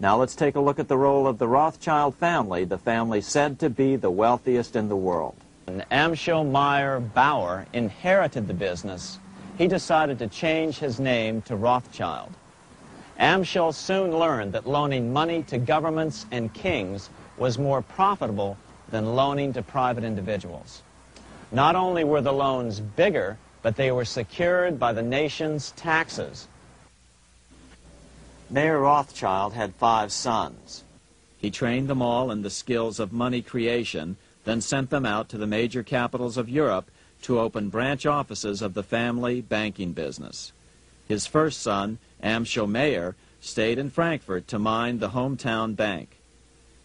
Now let's take a look at the role of the Rothschild family, the family said to be the wealthiest in the world. When Amsel Meyer Bauer inherited the business, he decided to change his name to Rothschild. Amsel soon learned that loaning money to governments and kings was more profitable than loaning to private individuals. Not only were the loans bigger, but they were secured by the nation's taxes. Mayer Rothschild had 5 sons. He trained them all in the skills of money creation, then sent them out to the major capitals of Europe to open branch offices of the family banking business. His first son, Amsel Meyer, stayed in Frankfurt to mind the hometown bank.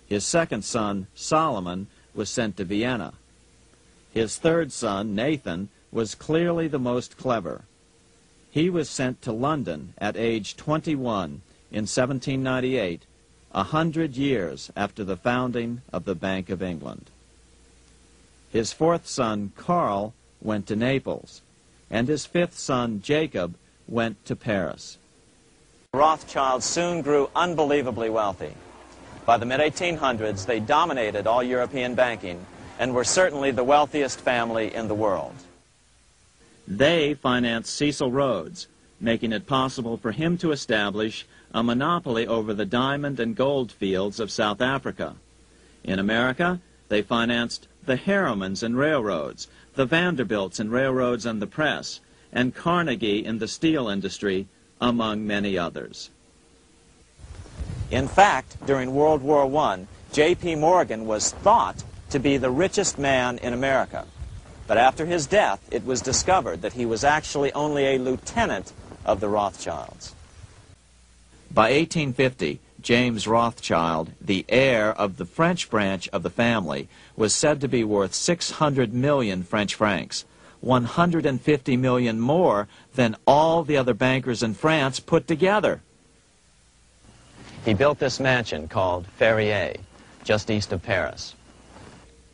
His second son, Solomon, was sent to Vienna. His third son, Nathan, was clearly the most clever. He was sent to London at age 21 in 1798, 100 years after the founding of the Bank of England. His fourth son, Karl, went to Naples, and his fifth son, Jacob, went to Paris. Rothschilds soon grew unbelievably wealthy. By the mid-1800s, they dominated all European banking and were certainly the wealthiest family in the world. They financed Cecil Rhodes, making it possible for him to establish a monopoly over the diamond and gold fields of South Africa. In America, they financed the Harrimans and railroads, the Vanderbilts in railroads and the press, and Carnegie in the steel industry, among many others. In fact, during World War I, J.P. Morgan was thought to be the richest man in America. But after his death, it was discovered that he was actually only a lieutenant of the Rothschilds. By 1850, James Rothschild, the heir of the French branch of the family, was said to be worth 600 million French francs, 150 million more than all the other bankers in France put together. He built this mansion called Ferrier, just east of Paris.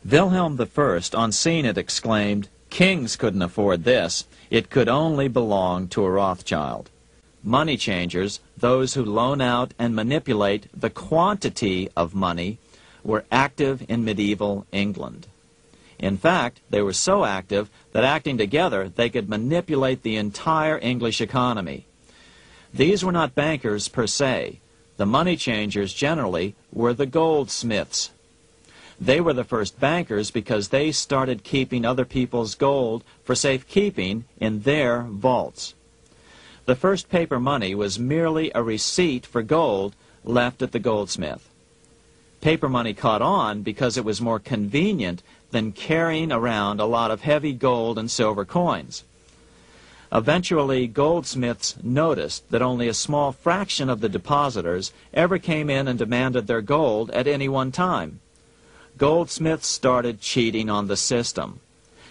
Wilhelm I, on seeing it, exclaimed, "Kings couldn't afford this. It could only belong to a Rothschild." Money changers, those who loan out and manipulate the quantity of money, were active in medieval England. In fact, they were so active that acting together, they could manipulate the entire English economy. These were not bankers per se. The money changers generally were the goldsmiths. They were the first bankers because they started keeping other people's gold for safekeeping in their vaults. The first paper money was merely a receipt for gold left at the goldsmith. Paper money caught on because it was more convenient than carrying around a lot of heavy gold and silver coins. Eventually, goldsmiths noticed that only a small fraction of the depositors ever came in and demanded their gold at any one time. Goldsmiths started cheating on the system.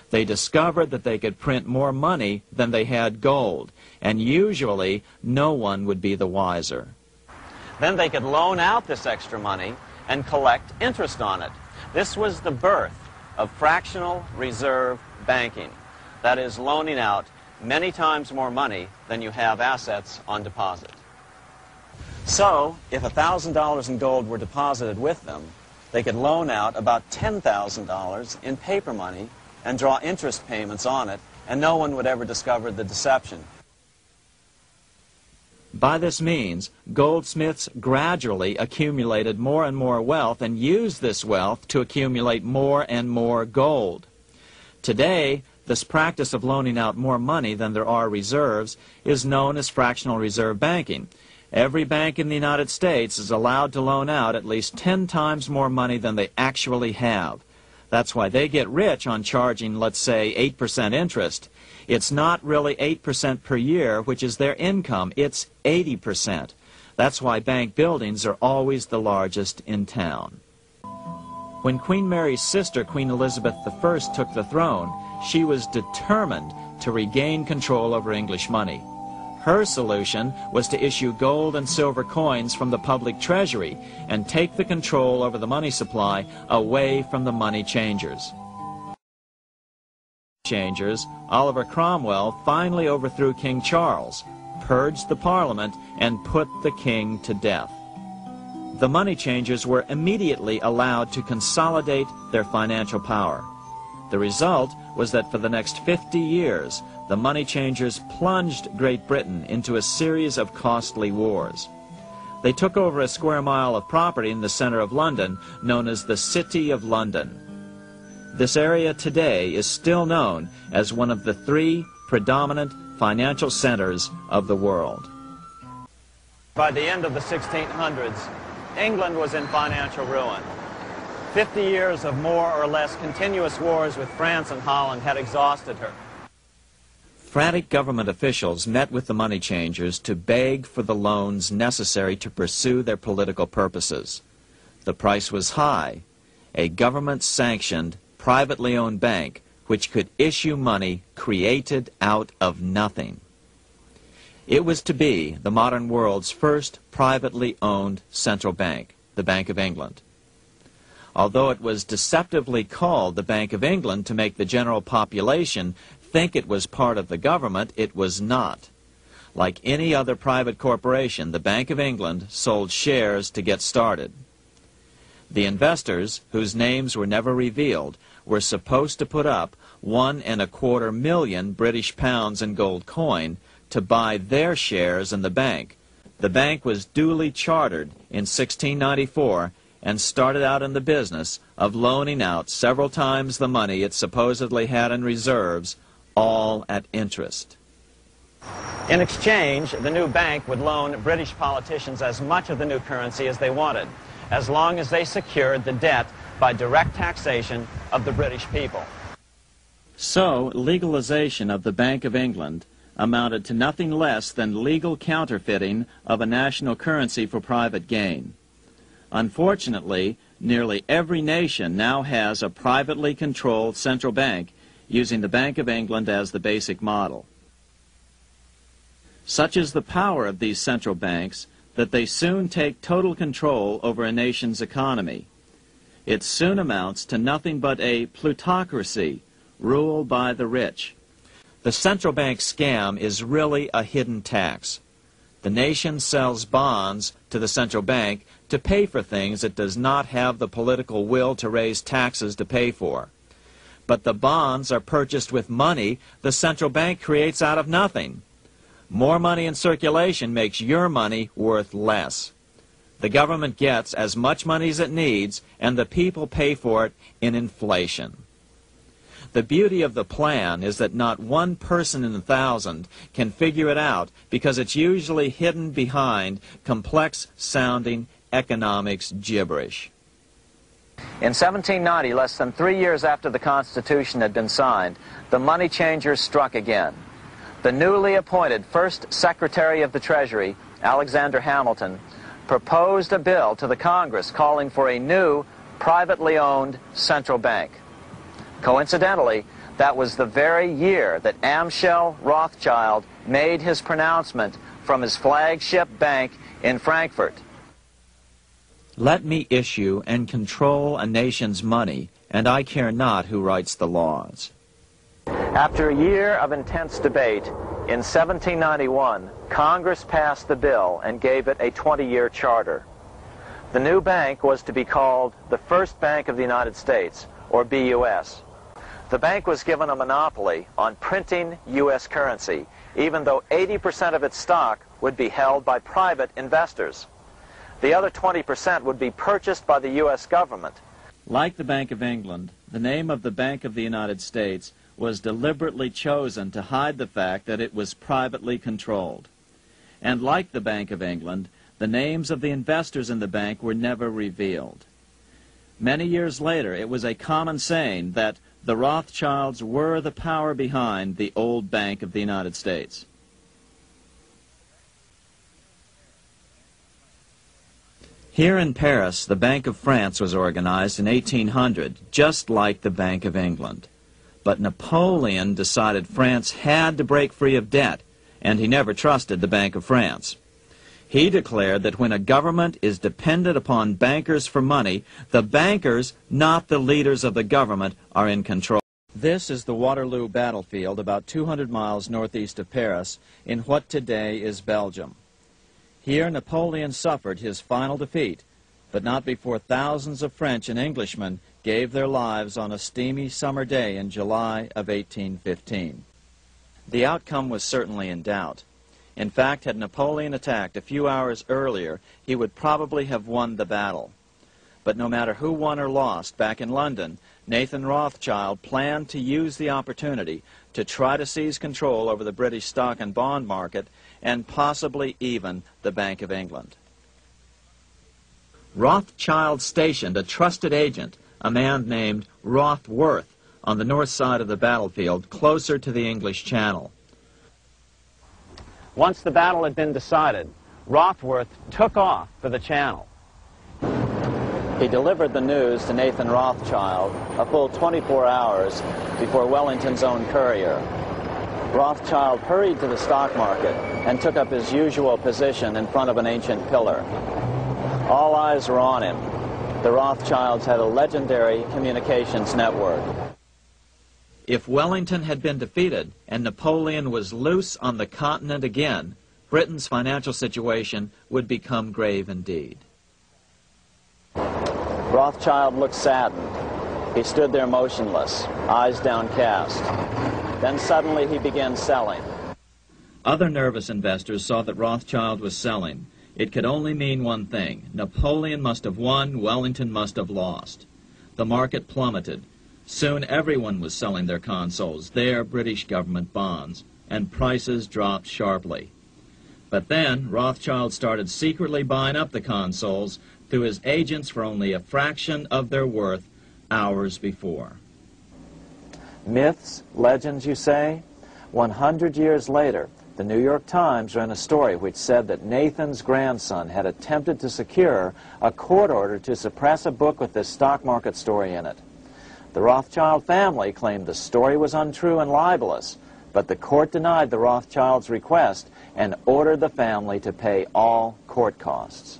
They discovered that they could print more money than they had gold, and usually no one would be the wiser. Then they could loan out this extra money and collect interest on it. This was the birth of fractional reserve banking. That is, loaning out many times more money than you have assets on deposit. So, if $1,000 in gold were deposited with them, they could loan out about $10,000 in paper money and draw interest payments on it, and no one would ever discover the deception. By this means, goldsmiths gradually accumulated more and more wealth and used this wealth to accumulate more and more gold. Today, this practice of loaning out more money than there are reserves is known as fractional reserve banking. Every bank in the United States is allowed to loan out at least 10 times more money than they actually have. That's why they get rich on charging, let's say, 8% interest. It's not really 8% per year, which is their income. It's 80%. That's why bank buildings are always the largest in town. When Queen Mary's sister, Queen Elizabeth I, took the throne, she was determined to regain control over English money. Her solution was to issue gold and silver coins from the public treasury and take the control over the money supply away from the money changers. Oliver Cromwell finally overthrew King Charles, purged the Parliament, and put the king to death. the money changers were immediately allowed to consolidate their financial power. The result was that for the next 50 years, the money changers plunged Great Britain into a series of costly wars. They took over a square mile of property in the center of London, known as the City of London. This area today is still known as one of the 3 predominant financial centers of the world. By the end of the 1600s, England was in financial ruin. 50 years of more or less continuous wars with France and Holland had exhausted her. Frantic government officials met with the money changers to beg for the loans necessary to pursue their political purposes. The price was high. A government-sanctioned, privately owned bank which could issue money created out of nothing. It was to be the modern world's first privately owned central bank, the Bank of England. Although it was deceptively called the Bank of England to make the general population think it was part of the government, it was not. Like any other private corporation, the Bank of England sold shares to get started. The investors, whose names were never revealed, were supposed to put up £1.25 million British pounds in gold coin to buy their shares in the bank. The bank was duly chartered in 1694 and started out in the business of loaning out several times the money it supposedly had in reserves, all at interest. In exchange, the new bank would loan British politicians as much of the new currency as they wanted, as long as they secured the debt by direct taxation of the British people. So, legalization of the Bank of England amounted to nothing less than legal counterfeiting of a national currency for private gain. Unfortunately, nearly every nation now has a privately controlled central bank using the Bank of England as the basic model. Such is the power of these central banks that they soon take total control over a nation's economy. It soon amounts to nothing but a plutocracy ruled by the rich. The central bank scam is really a hidden tax. The nation sells bonds to the central bank to pay for things it does not have the political will to raise taxes to pay for. But the bonds are purchased with money the central bank creates out of nothing. More money in circulation makes your money worth less. The government gets as much money as it needs, and the people pay for it in inflation. The beauty of the plan is that not one person in 1,000 can figure it out because it's usually hidden behind complex-sounding economics gibberish. In 1790, less than 3 years after the Constitution had been signed, the money changers struck again. The newly appointed first Secretary of the Treasury, Alexander Hamilton, proposed a bill to the Congress calling for a new, privately owned central bank. Coincidentally, that was the very year that Amsel Rothschild made his pronouncement from his flagship bank in Frankfurt. Let me issue and control a nation's money, and I care not who writes the laws. After a year of intense debate, in 1791, Congress passed the bill and gave it a 20-year charter. The new bank was to be called the First Bank of the United States, or BUS. The bank was given a monopoly on printing U.S. currency, even though 80% of its stock would be held by private investors. The other 20% would be purchased by the U.S. government. Like the Bank of England, the name of the Bank of the United States was deliberately chosen to hide the fact that it was privately controlled. And like the Bank of England, the names of the investors in the bank were never revealed. Many years later, it was a common saying that the Rothschilds were the power behind the old Bank of the United States. Here in Paris, the Bank of France was organized in 1800, just like the Bank of England. But Napoleon decided France had to break free of debt, and he never trusted the Bank of France. He declared that when a government is dependent upon bankers for money, the bankers, not the leaders of the government, are in control. This is the Waterloo battlefield about 200 miles northeast of Paris in what today is Belgium. Here Napoleon suffered his final defeat but not before thousands of French and Englishmen gave their lives on a steamy summer day in July of 1815. The outcome was certainly in doubt. In fact, had Napoleon attacked a few hours earlier, he would probably have won the battle. But no matter who won or lost, back in London, Nathan Rothschild planned to use the opportunity to try to seize control over the British stock and bond market and possibly even the Bank of England. Rothschild stationed a trusted agent, a man named Rothworth, on the north side of the battlefield, closer to the English Channel. Once the battle had been decided, Rothworth took off for the Channel. He delivered the news to Nathan Rothschild a full 24 hours before Wellington's own courier. Rothschild hurried to the stock market and took up his usual position in front of an ancient pillar. All eyes were on him. The Rothschilds had a legendary communications network. If Wellington had been defeated and Napoleon was loose on the continent again, Britain's financial situation would become grave indeed. Rothschild looked saddened. He stood there motionless, eyes downcast. Then suddenly he began selling. Other nervous investors saw that Rothschild was selling. It could only mean one thing. Napoleon must have won, Wellington must have lost. The market plummeted. Soon everyone was selling their consols, their British government bonds, and prices dropped sharply. But then Rothschild started secretly buying up the consols through his agents for only a fraction of their worth hours before. Myths, legends, you say? 100 years later, the New York Times ran a story which said that Nathan's grandson had attempted to secure a court order to suppress a book with this stock market story in it. The Rothschild family claimed the story was untrue and libelous, but the court denied the Rothschilds' request and ordered the family to pay all court costs.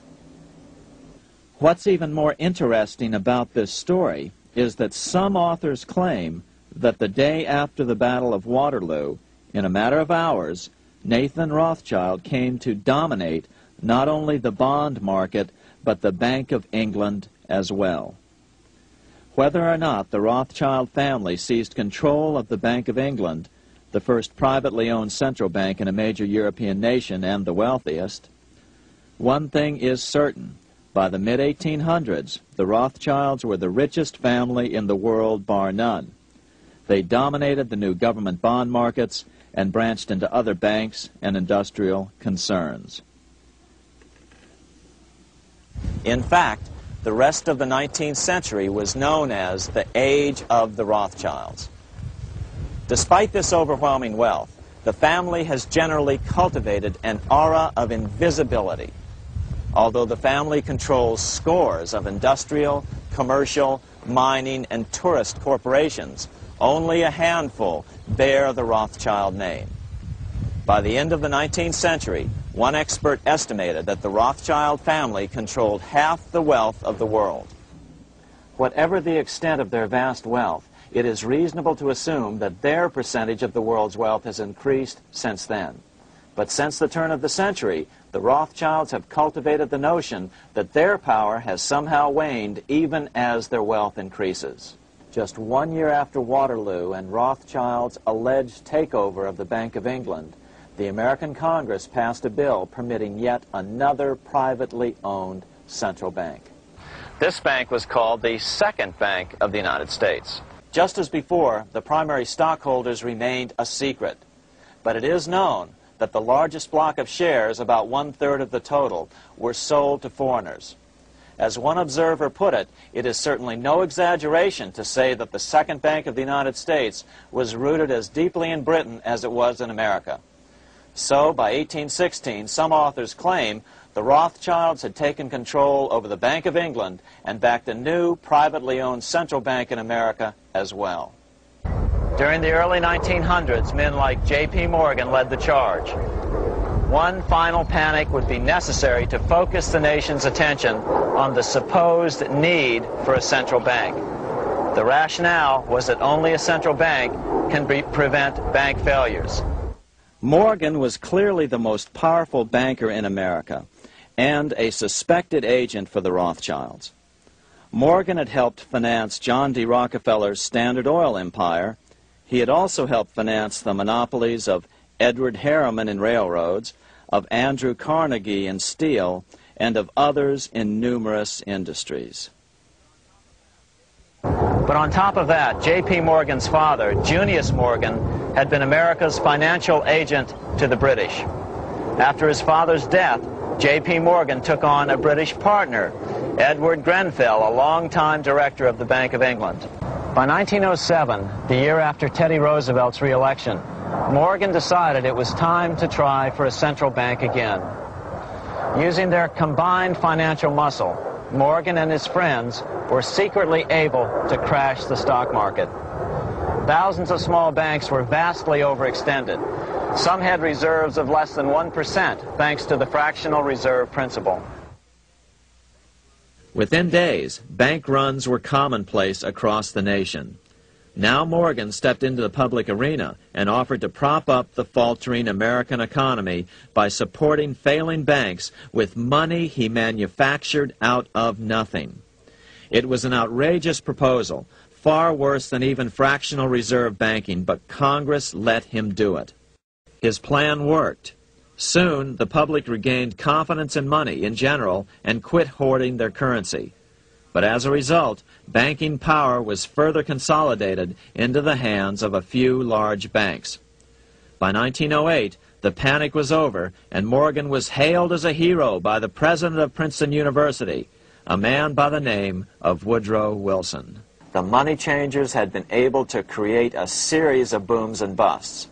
What's even more interesting about this story is that some authors claim that the day after the Battle of Waterloo, in a matter of hours, Nathan Rothschild came to dominate not only the bond market, but the Bank of England as well. Whether or not the Rothschild family seized control of the Bank of England, the first privately owned central bank in a major European nation and the wealthiest, one thing is certain. By the mid-1800s, the Rothschilds were the richest family in the world, bar none. They dominated the new government bond markets and branched into other banks and industrial concerns. In fact, the rest of the 19th century was known as the Age of the Rothschilds. Despite this overwhelming wealth, the family has generally cultivated an aura of invisibility. Although the family controls scores of industrial, commercial, mining, and tourist corporations, only a handful bear the Rothschild name. By the end of the 19th century, one expert estimated that the Rothschild family controlled half the wealth of the world. Whatever the extent of their vast wealth, it is reasonable to assume that their percentage of the world's wealth has increased since then. But since the turn of the century, the Rothschilds have cultivated the notion that their power has somehow waned even as their wealth increases. Just 1 year after Waterloo and Rothschild's alleged takeover of the Bank of England, the American Congress passed a bill permitting yet another privately owned central bank. This bank was called the Second Bank of the United States. Just as before, the primary stockholders remained a secret. But it is known that the largest block of shares, about 1/3 of the total, were sold to foreigners. As one observer put it, it is certainly no exaggeration to say that the Second Bank of the United States was rooted as deeply in Britain as it was in America. So, by 1816, some authors claim the Rothschilds had taken control over the Bank of England and backed a new, privately owned central bank in America as well. During the early 1900s, men like J.P. Morgan led the charge. One final panic would be necessary to focus the nation's attention on the supposed need for a central bank. The rationale was that only a central bank can prevent bank failures. Morgan was clearly the most powerful banker in America, and a suspected agent for the Rothschilds. Morgan had helped finance John D. Rockefeller's Standard Oil empire. He had also helped finance the monopolies of Edward Harriman in railroads, of Andrew Carnegie in steel, and of others in numerous industries. But on top of that, J.P. Morgan's father, Junius Morgan, had been America's financial agent to the British. After his father's death, J.P. Morgan took on a British partner, Edward Grenfell, a longtime director of the Bank of England. By 1907, the year after Teddy Roosevelt's re-election, Morgan decided it was time to try for a central bank again. Using their combined financial muscle, Morgan and his friends were secretly able to crash the stock market. Thousands of small banks were vastly overextended. Some had reserves of less than 1% thanks to the fractional reserve principle. Within days, bank runs were commonplace across the nation. Now Morgan stepped into the public arena and offered to prop up the faltering American economy by supporting failing banks with money he manufactured out of nothing. It was an outrageous proposal, far worse than even fractional reserve banking, but Congress let him do it. His plan worked. Soon, the public regained confidence in money in general and quit hoarding their currency. But as a result, banking power was further consolidated into the hands of a few large banks. By 1908, the panic was over, and Morgan was hailed as a hero by the president of Princeton University, a man by the name of Woodrow Wilson. The money changers had been able to create a series of booms and busts.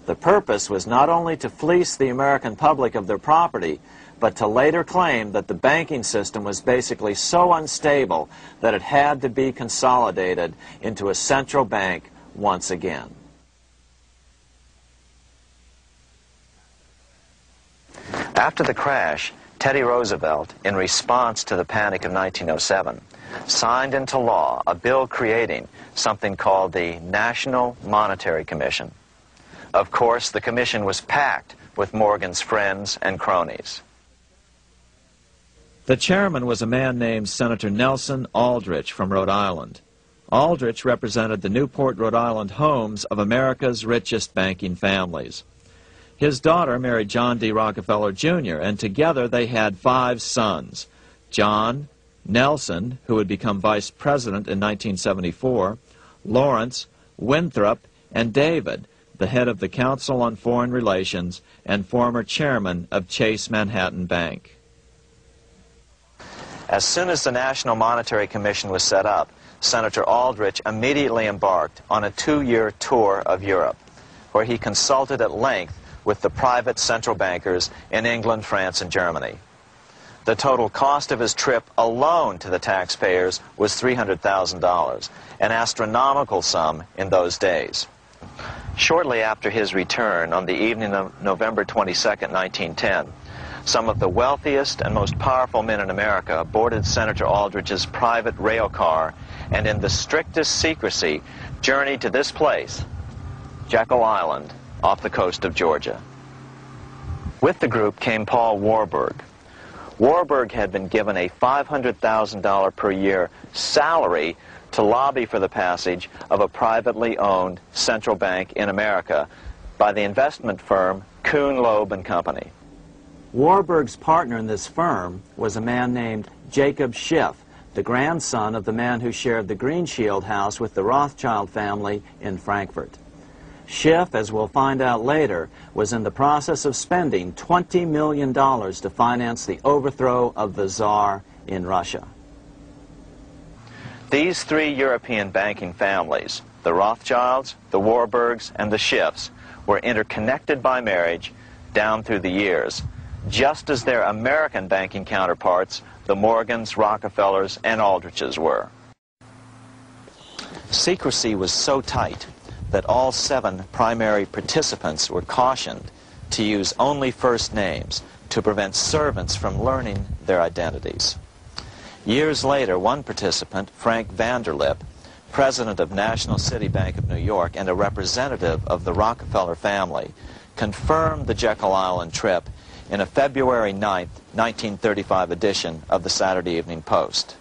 The purpose was not only to fleece the American public of their property, but to later claim that the banking system was basically so unstable that it had to be consolidated into a central bank once again. After the crash, Teddy Roosevelt, in response to the panic of 1907, signed into law a bill creating something called the National Monetary Commission. Of course, the commission was packed with Morgan's friends and cronies. The chairman was a man named Senator Nelson Aldrich from Rhode Island. Aldrich represented the Newport, Rhode Island homes of America's richest banking families. His daughter married John D. Rockefeller, Jr., and together they had 5 sons: John, Nelson, who would become vice president in 1974, Lawrence, Winthrop, and David, the head of the Council on Foreign Relations and former chairman of Chase Manhattan Bank. As soon as the National Monetary Commission was set up, Senator Aldrich immediately embarked on a 2-year tour of Europe, where he consulted at length with the private central bankers in England, France, and Germany. The total cost of his trip alone to the taxpayers was $300,000, an astronomical sum in those days. Shortly after his return, on the evening of November 22, 1910, some of the wealthiest and most powerful men in America boarded Senator Aldrich's private rail car and in the strictest secrecy journeyed to this place, Jekyll Island, off the coast of Georgia. With the group came Paul Warburg. Warburg had been given a $500,000 per year salary to lobby for the passage of a privately owned central bank in America by the investment firm Kuhn, Loeb and Company. Warburg's partner in this firm was a man named Jacob Schiff, the grandson of the man who shared the Green Shield house with the Rothschild family in Frankfurt. Schiff, as we'll find out later, was in the process of spending $20 million to finance the overthrow of the Tsar in Russia. These 3 European banking families, the Rothschilds, the Warburgs, and the Schiffs, were interconnected by marriage down through the years, just as their American banking counterparts, the Morgans, Rockefellers, and Aldriches were. Secrecy was so tight that all 7 primary participants were cautioned to use only first names to prevent servants from learning their identities. Years later, one participant, Frank Vanderlip, president of National City Bank of New York and a representative of the Rockefeller family, confirmed the Jekyll Island trip in a February 9th, 1935 edition of the Saturday Evening Post.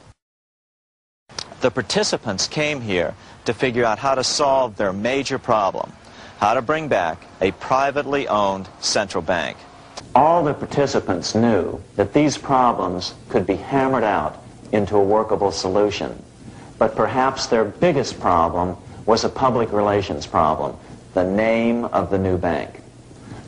The participants came here to figure out how to solve their major problem, how to bring back a privately owned central bank. All the participants knew that these problems could be hammered out into a workable solution. But perhaps their biggest problem was a public relations problem, the name of the new bank.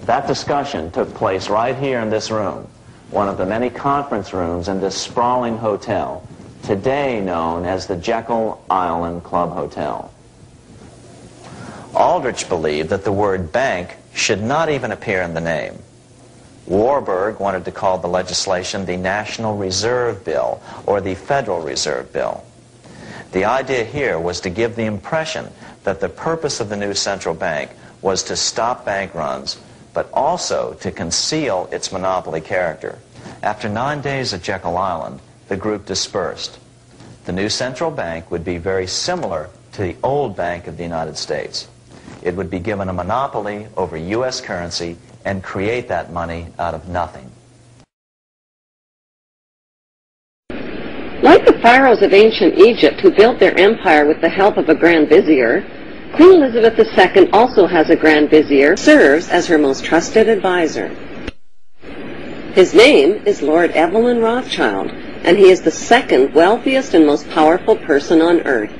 That discussion took place right here in this room, one of the many conference rooms in this sprawling hotel, today known as the Jekyll Island Club Hotel. Aldrich believed that the word bank should not even appear in the name. Warburg wanted to call the legislation the National Reserve Bill or the Federal Reserve Bill. The idea here was to give the impression that the purpose of the new central bank was to stop bank runs, but also to conceal its monopoly character. After 9 days at Jekyll Island, the group dispersed. The new central bank would be very similar to the old Bank of the United States. It would be given a monopoly over U.S. currency and create that money out of nothing. Like the pharaohs of ancient Egypt who built their empire with the help of a grand vizier, Queen Elizabeth II also has a grand vizier, serves as her most trusted advisor. His name is Lord Evelyn Rothschild, and he is the second wealthiest and most powerful person on earth.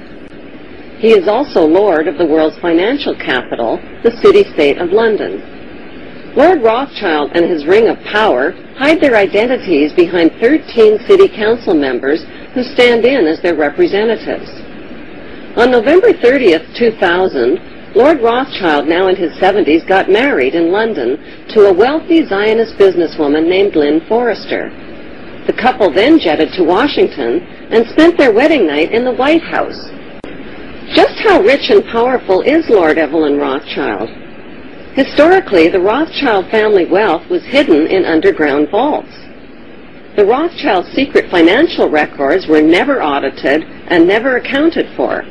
He is also Lord of the world's financial capital, the city-state of London. Lord Rothschild and his ring of power hide their identities behind 13 city council members who stand in as their representatives. On November 30th, 2000, Lord Rothschild, now in his 70s, got married in London to a wealthy Zionist businesswoman named Lynn Forrester. The couple then jetted to Washington and spent their wedding night in the White House. Just how rich and powerful is Lord Evelyn Rothschild? Historically, the Rothschild family wealth was hidden in underground vaults. The Rothschild secret financial records were never audited and never accounted for.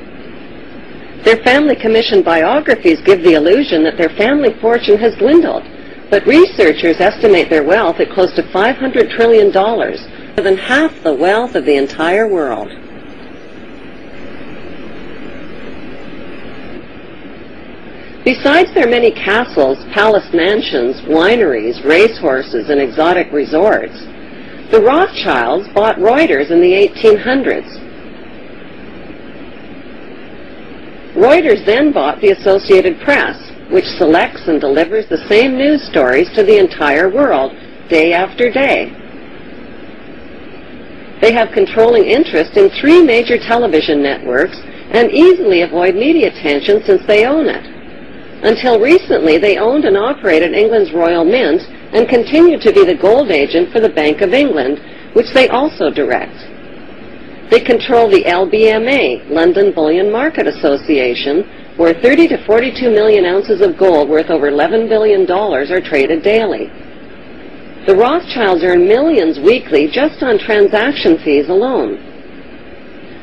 Their family commissioned biographies give the illusion that their family fortune has dwindled, but researchers estimate their wealth at close to $500 trillion, more than half the wealth of the entire world. Besides their many castles, palace mansions, wineries, racehorses, and exotic resorts, the Rothschilds bought Reuters in the 1800s. Reuters then bought the Associated Press, which selects and delivers the same news stories to the entire world, day after day. They have controlling interest in 3 major television networks and easily avoid media attention since they own it. Until recently, they owned and operated England's Royal Mint and continued to be the gold agent for the Bank of England, which they also direct. They control the LBMA, London Bullion Market Association, where 30 to 42 million ounces of gold worth over $11 billion are traded daily. The Rothschilds earn millions weekly just on transaction fees alone.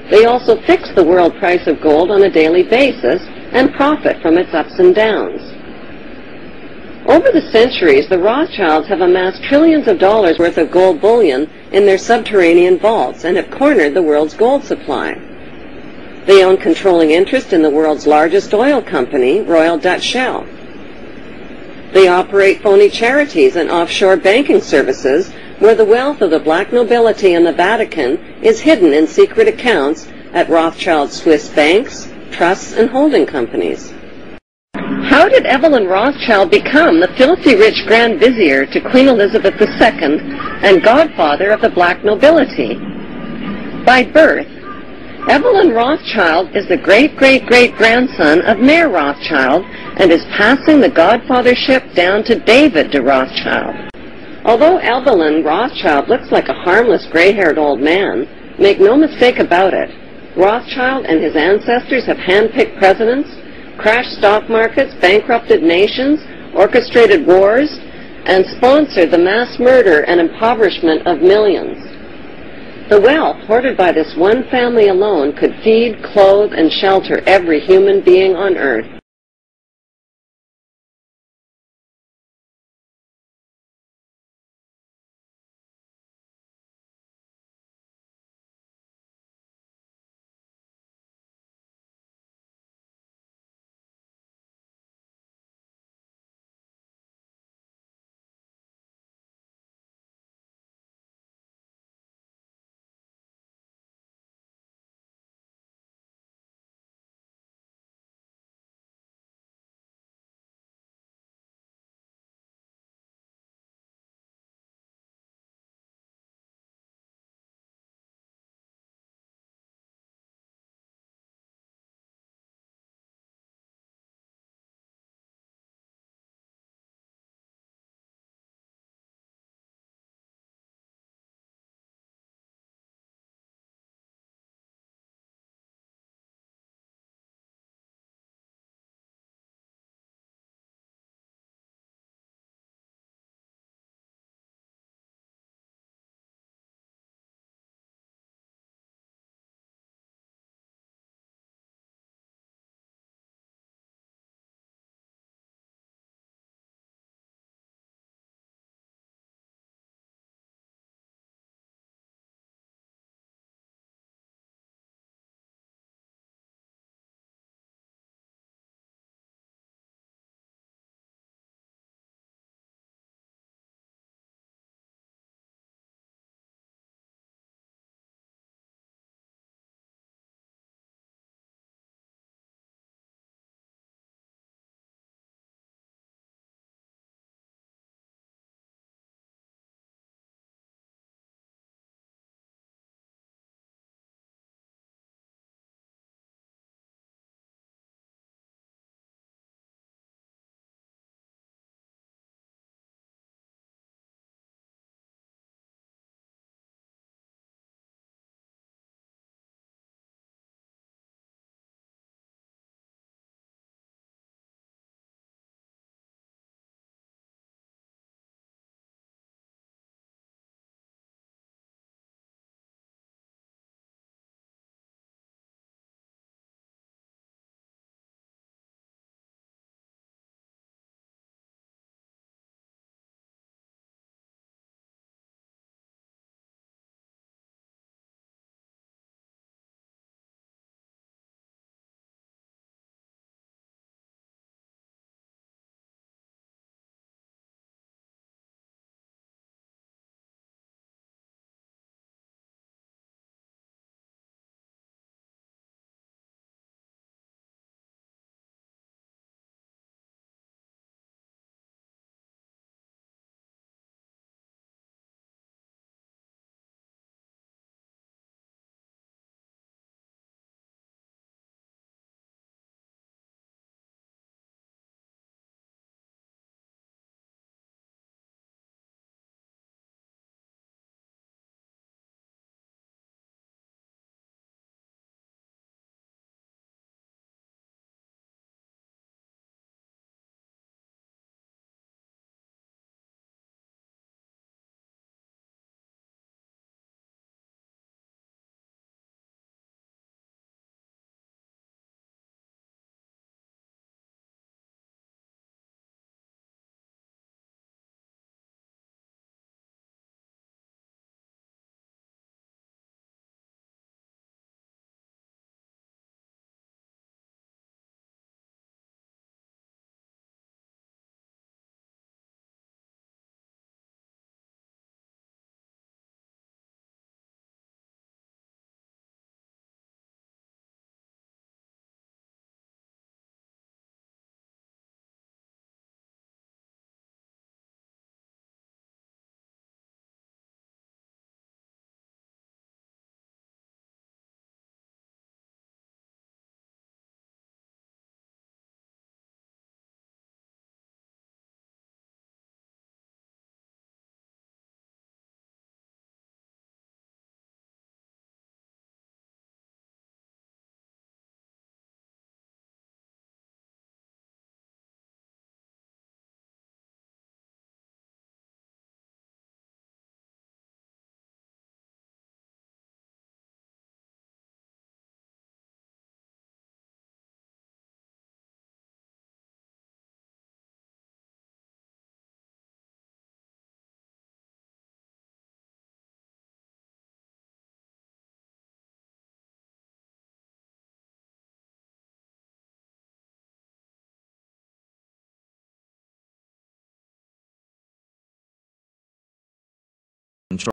They also fix the world price of gold on a daily basis and profit from its ups and downs. Over the centuries, the Rothschilds have amassed trillions of dollars worth of gold bullion in their subterranean vaults and have cornered the world's gold supply. They own controlling interest in the world's largest oil company, Royal Dutch Shell. They operate phony charities and offshore banking services where the wealth of the black nobility and the Vatican is hidden in secret accounts at Rothschild Swiss banks, trusts, and holding companies. How did Evelyn Rothschild become the filthy rich Grand Vizier to Queen Elizabeth II and godfather of the black nobility? By birth, Evelyn Rothschild is the great-great-great-grandson of Mayor Rothschild and is passing the godfathership down to David de Rothschild. Although Evelyn Rothschild looks like a harmless gray-haired old man, make no mistake about it, Rothschild and his ancestors have handpicked presidents, crashed stock markets, bankrupted nations, orchestrated wars, and sponsored the mass murder and impoverishment of millions. The wealth hoarded by this one family alone could feed, clothe, and shelter every human being on earth.